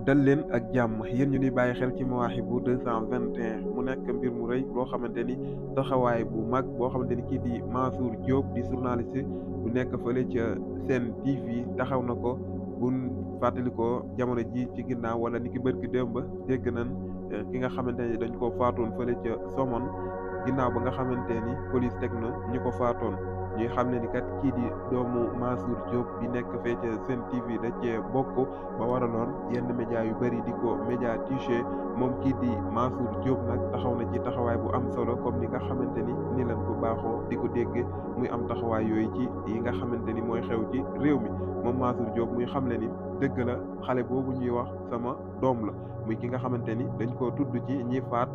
dal leen ak jàmm yéen ñu ni bàyyi xel ci Mawahibou 221 mu nekk mbir mu rëy loo xamante ni taxawaay bu mag boo xamante ni kii di Mansour Diop di journaliste bu nekk fële ca Sen TV taxaw na ko bu fàttali ko jamono ji ci ginnaaw wala ni ki bërki démb dégg nañ ki nga xamante ni dañ ko faatoon fële ca Somone ginnaaw ba nga xamante ni police teg na ñi ko faatoon ñuy xam ne ni kat kii di doomu Mansour Diop bi nekk fee ca Sen TV da cee bokk ba waraloon yenn média yu bëri di ko médiatiser moom kii di Mansour Diop nag taxaw na ci taxawaay bu am solo comme ni nga xamante ni lañ ko baaxoo di ko dégg muy am taxawaay yooyu ci yi nga xamante ni mooy xew ci réew mi moom Mansour Diop muy xam ne ni dëgg la xale boobu ñuy wax sama doom la muy ki nga xamante ni dañ koo tudd ci ñi faat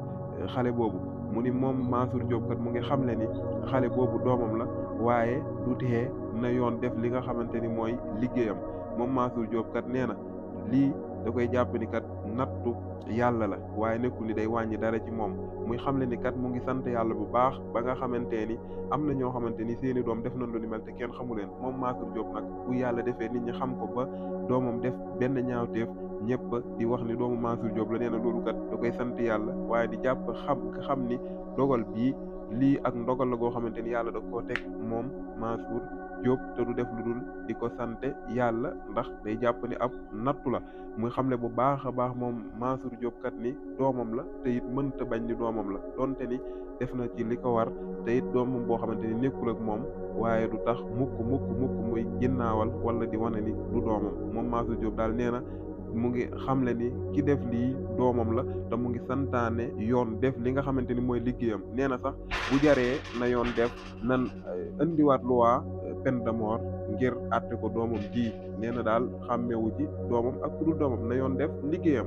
xale boobu mu ni moom Mansour Diop kat mu ngi xamle ni xale boobu doomam la waaye du tee na yoon def li nga xamante ni mooy liggéeyam moom Mansour Diop kat nee na lii da koy jàpp ni kat nattu yàlla la waaye nekkul ni day wàññi dara ci moom muy xamle ni kat mu ngi sant yàlla bu baax ba nga xamante ni am na ñoo xamante ni seeni doom def nañ lu ni mel te kenn xamu leen moom Mansour Diop nag bu yàlla defee nit ñi xam ko ba doomam def benn ñaawteef ñëpp di wax ni doomu Mansour Diop la nee na loolu kat da koy sant yàlla waaye di jàpp xam ni dogal bii lii ak ndogal la goo xamante ni yàlla da koo teg moom Mansour Diop te du def lu dul di ko sante yàlla ndax day jàpp ni ab nattu la muy xamle bu baax a baax moom Mansour Diop kat ni doomam la te it mënta bañ ni doomam la donte ni def na ci li ko war te it doomam boo xamante ni nekkul ak moom waaye du tax mukk muy ginnaawal wala di wane ni du doomam moom Mansour Diop daal nee na mu ngi xamle ni ki def lii doomam la te mu ngi santaane yoon def li nga xamante ni mooy liggéeyam nee na sax bu jaree na yoon def nan indiwaat loi peine de mort ngir àtte ko doomam ji nee na daal xàmmewu ci doomam ak ku dul doomam na yoon def liggéeyam